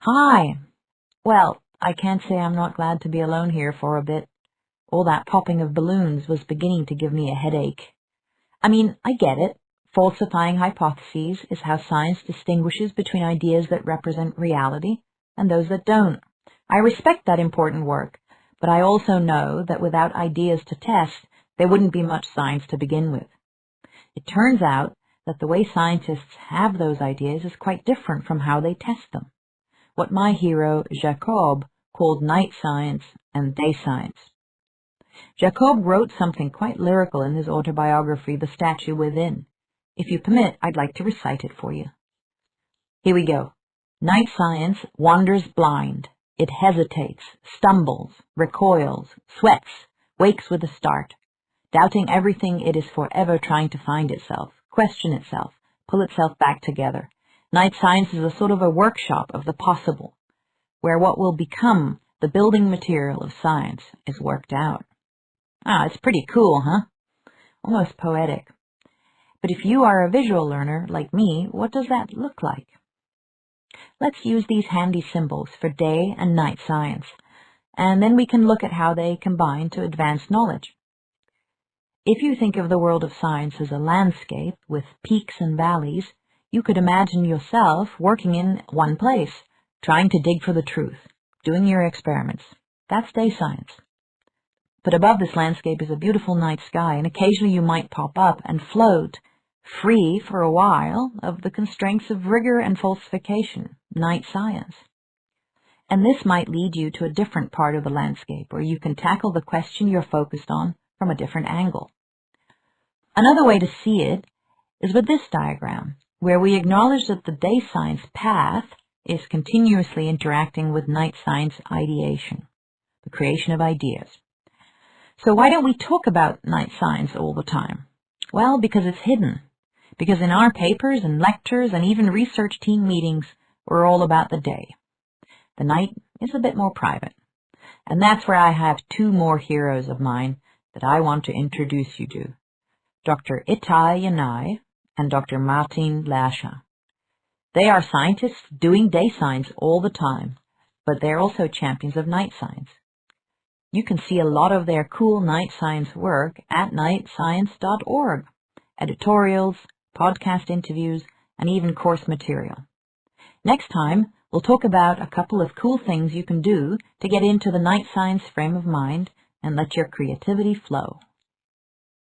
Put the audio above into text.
Hi. Well, I can't say I'm not glad to be alone here for a bit. All that popping of balloons was beginning to give me a headache. I mean, I get it. Falsifying hypotheses is how science distinguishes between ideas that represent reality and those that don't. I respect that important work, but I also know that without ideas to test, there wouldn't be much science to begin with. It turns out that the way scientists have those ideas is quite different from how they test them. What my hero, Jacob, called night science and day science. Jacob wrote something quite lyrical in his autobiography, The Statue Within. If you permit, I'd like to recite it for you. Here we go. Night science wanders blind. It hesitates, stumbles, recoils, sweats, wakes with a start, doubting everything it is forever trying to find itself, question itself, pull itself back together. Night science is a sort of a workshop of the possible, where what will become the building material of science is worked out. It's pretty cool, huh? Almost poetic. But if you are a visual learner like me, what does that look like? Let's use these handy symbols for day and night science, and then we can look at how they combine to advance knowledge. If you think of the world of science as a landscape with peaks and valleys, you could imagine yourself working in one place, trying to dig for the truth, doing your experiments. That's day science. But above this landscape is a beautiful night sky, and occasionally you might pop up and float, free for a while of the constraints of rigor and falsification, night science. And this might lead you to a different part of the landscape, where you can tackle the question you're focused on from a different angle. Another way to see it is with this diagram, where we acknowledge that the day science path is continuously interacting with night science ideation, the creation of ideas. So why don't we talk about night science all the time? Well, because it's hidden. Because in our papers and lectures and even research team meetings, we're all about the day. The night is a bit more private. And that's where I have two more heroes of mine that I want to introduce you to. Dr. Itai Yanai and Dr. Martin Lasha. They are scientists doing day science all the time, but they're also champions of night science. You can see a lot of their cool night science work at nightscience.org. Editorials, podcast interviews, and even course material. Next time, we'll talk about a couple of cool things you can do to get into the night science frame of mind and let your creativity flow.